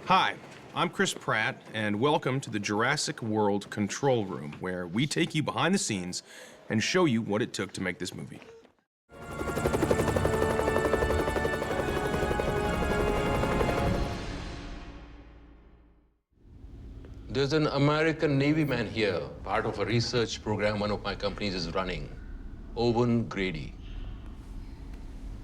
Hi, I'm Chris Pratt, and welcome to the Jurassic World Control Room, where we take you behind the scenes and show you what it took to make this movie. There's an American Navy man here, part of a research program one of my companies is running. Owen Grady.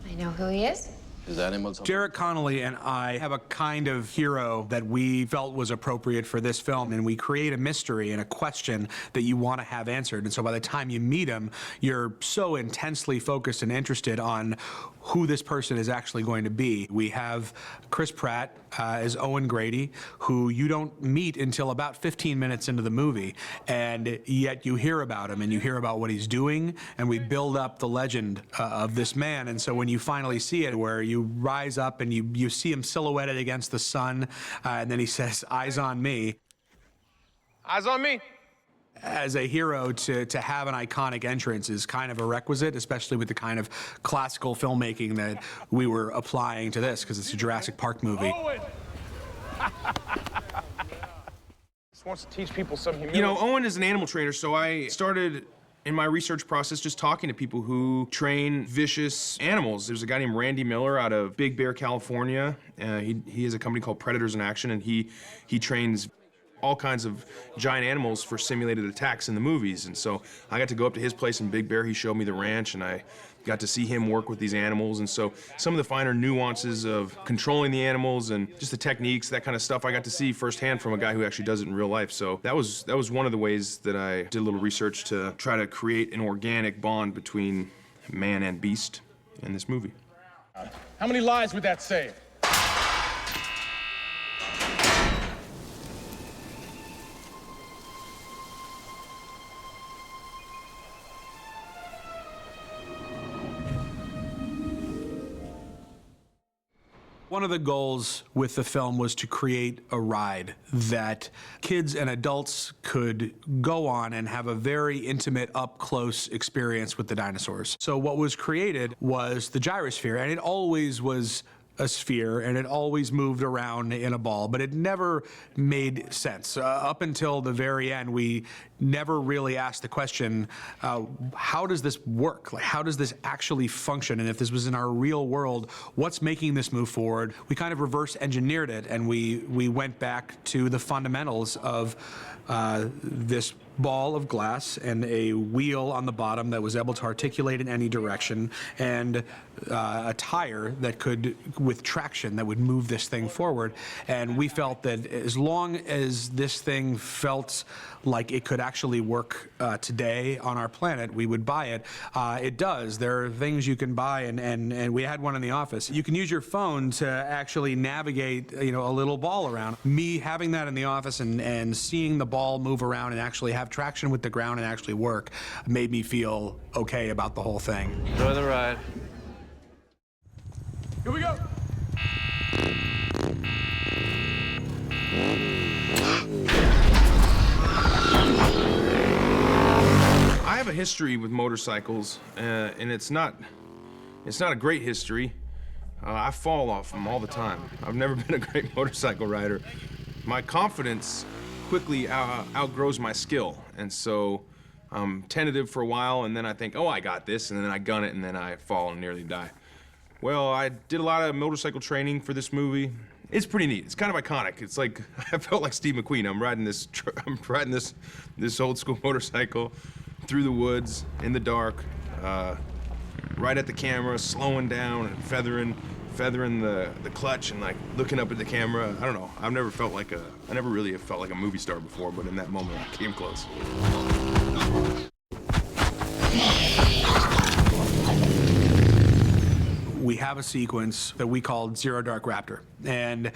I know who he is. His animals. Derek Connolly and I have a kind of hero that we felt was appropriate for this film, and we create a mystery and a question that you want to have answered. And so by the time you meet him, you're so intensely focused and interested on who this person is actually going to be. We have Chris Pratt as Owen Grady, who you don't meet until about 15 minutes into the movie, and yet you hear about him and you hear about what he's doing, and we build up the legend of this man. And so when you finally see it, where you rise up and you see him silhouetted against the sun, and then he says, "Eyes on me." Eyes on me! As a hero, to have an iconic entrance is kind of a requisite, especially with the kind of classical filmmaking that we were applying to this, because it's a Jurassic Park movie. Owen! Just wants to teach people some humility. You know, Owen is an animal trainer, so I started in my research process just talking to people who train vicious animals. There's a guy named Randy Miller out of Big Bear, California. He has a company called Predators in Action, and he trains all kinds of giant animals for simulated attacks in the movies. And so I got to go up to his place in Big Bear. He showed me the ranch, and I got to see him work with these animals. And so some of the finer nuances of controlling the animals and just the techniques, that kind of stuff, I got to see firsthand from a guy who actually does it in real life. So that was one of the ways that I did a little research to try to create an organic bond between man and beast in this movie. How many lives would that save? One of the goals with the film was to create a ride that kids and adults could go on and have a very intimate, up-close experience with the dinosaurs. So what was created was the gyrosphere, and it always was a sphere, and it always moved around in a ball, but it never made sense. Up until the very end, we never really asked the question, how does this work? Like, how does this actually function? And if this was in our real world, what's making this move forward? We kind of reverse engineered it, and we went back to the fundamentals of this ball of glass and a wheel on the bottom that was able to articulate in any direction, and a tire that could, with traction, that would move this thing forward. And we felt that as long as this thing felt like it could actually work today on our planet, we would buy it. It does. There are things you can buy, and we had one in the office. You can use your phone to actually navigate, a little ball around. Me having that in the office and seeing the ball move around and actually have traction with the ground and actually work made me feel okay about the whole thing. Enjoy the ride. Here we go. I have a history with motorcycles, and it's not a great history. I fall off them all the time. I've never been a great motorcycle rider. My confidence quickly outgrows my skill, and so I'm tentative for a while, and then I think, oh, I got this, and then I gun it, and then I fall and nearly die. Well, I did a lot of motorcycle training for this movie. It's pretty neat. It's kind of iconic. It's like, I felt like Steve McQueen. I'm riding this old school motorcycle through the woods, in the dark, right at the camera, slowing down and feathering the clutch and like looking up at the camera. I don't know. I never really have felt like a movie star before, but in that moment I came close. We have a sequence that we called Zero Dark Raptor, and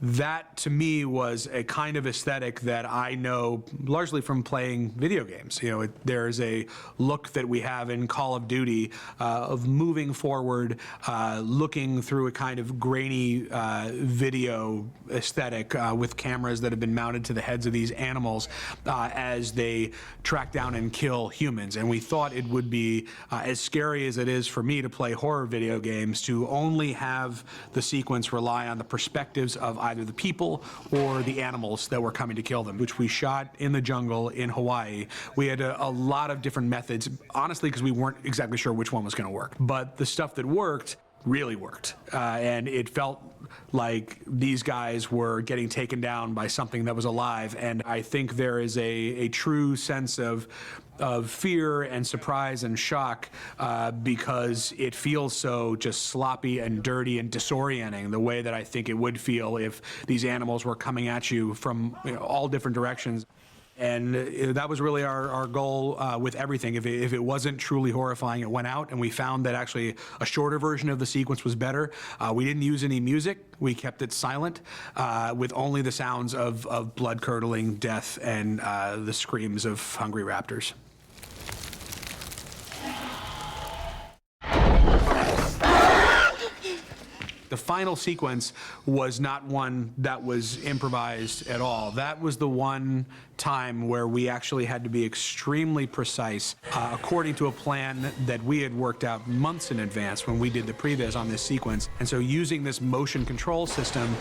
that to me was a kind of aesthetic that I know largely from playing video games. There's a look that we have in Call of Duty of moving forward, looking through a kind of grainy video aesthetic with cameras that have been mounted to the heads of these animals as they track down and kill humans. And we thought it would be as scary as it is for me to play horror video games, to only have the sequence rely on the perspectives of either the people or the animals that were coming to kill them, which we shot in the jungle in Hawaii. We had a lot of different methods, honestly, because we weren't exactly sure which one was going to work. But the stuff that worked really worked. And it felt like these guys were getting taken down by something that was alive. And I think there is a true sense of fear and surprise and shock because it feels so just sloppy and dirty and disorienting, the way that I think it would feel if these animals were coming at you from all different directions. And that was really our goal with everything. If it wasn't truly horrifying, it went out, and we found that actually a shorter version of the sequence was better. We didn't use any music. We kept it silent with only the sounds of blood-curdling death and the screams of hungry raptors. The final sequence was not one that was improvised at all. That was the one time where we actually had to be extremely precise according to a plan that we had worked out months in advance when we did the previs on this sequence. And so using this motion control system,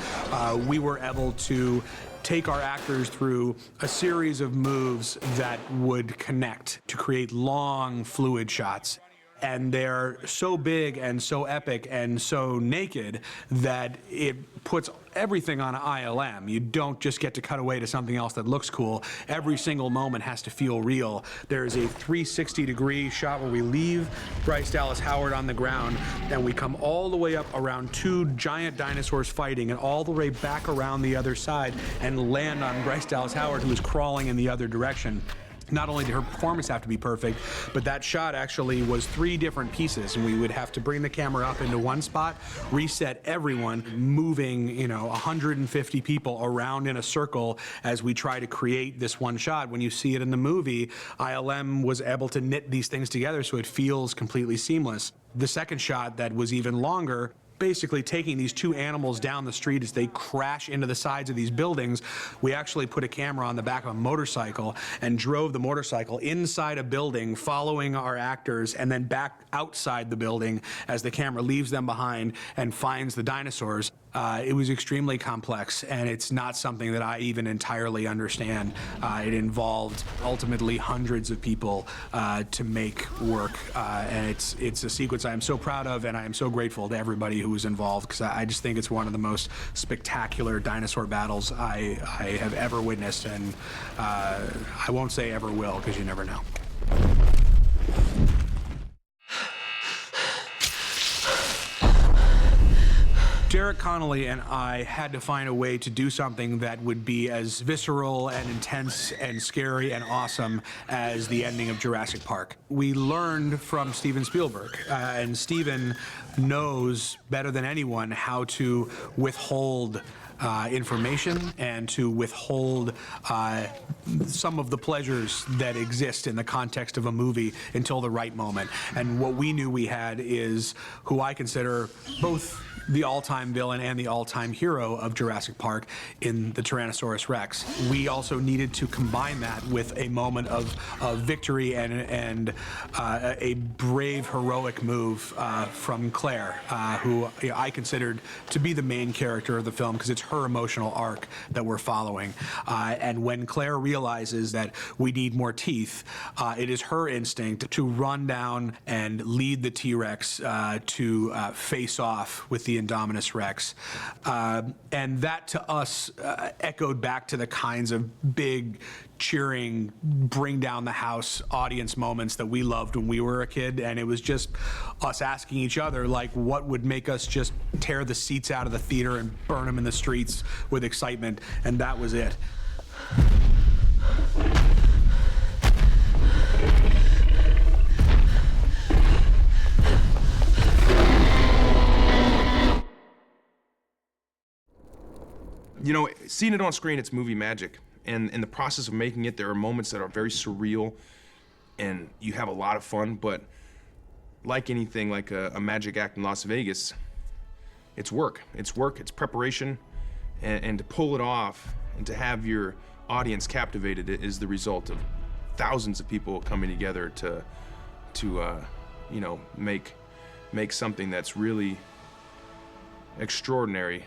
we were able to take our actors through a series of moves that would connect to create long, fluid shots. And they're so big and so epic and so naked that it puts everything on ILM. You don't just get to cut away to something else that looks cool. Every single moment has to feel real. There's a 360-degree shot where we leave Bryce Dallas Howard on the ground, and we come all the way up around two giant dinosaurs fighting and all the way back around the other side and land on Bryce Dallas Howard, who is crawling in the other direction. Not only did her performance have to be perfect, but that shot actually was 3 different pieces, and we would have to bring the camera up into one spot, reset everyone, moving, 150 people around in a circle as we try to create this one shot. When you see it in the movie, ILM was able to knit these things together so it feels completely seamless. The second shot that was even longer, basically taking these 2 animals down the street as they crash into the sides of these buildings. We actually put a camera on the back of a motorcycle and drove the motorcycle inside a building, following our actors, and then back outside the building as the camera leaves them behind and finds the dinosaurs. It was extremely complex, and it's not something that I even entirely understand. It involved ultimately hundreds of people to make work, and it's a sequence I am so proud of, and I am so grateful to everybody who was involved, because I just think it's one of the most spectacular dinosaur battles I have ever witnessed, and I won't say ever will, because you never know. Derek Connolly and I had to find a way to do something that would be as visceral and intense and scary and awesome as the ending of Jurassic Park. We learned from Steven Spielberg, and Steven knows better than anyone how to withhold information and to withhold some of the pleasures that exist in the context of a movie until the right moment. And what we knew we had is who I consider both the all-time villain and the all-time hero of Jurassic Park in the Tyrannosaurus Rex. We also needed to combine that with a moment of victory and a brave, heroic move from Claire, who I considered to be the main character of the film because it's her emotional arc that we're following. And when Claire realizes that we need more teeth, it is her instinct to run down and lead the T-Rex to face off with the Indominus Rex. And that to us echoed back to the kinds of big, cheering, bring down the house audience moments that we loved when we were a kid. And it was just us asking each other, like, what would make us just tear the seats out of the theater and burn them in the streets with excitement. And that was it. Seeing it on screen, it's movie magic. And in the process of making it, there are moments that are very surreal and you have a lot of fun, but like anything, like a magic act in Las Vegas, it's work, it's preparation, and to pull it off and to have your audience captivated is the result of thousands of people coming together to make something that's really extraordinary.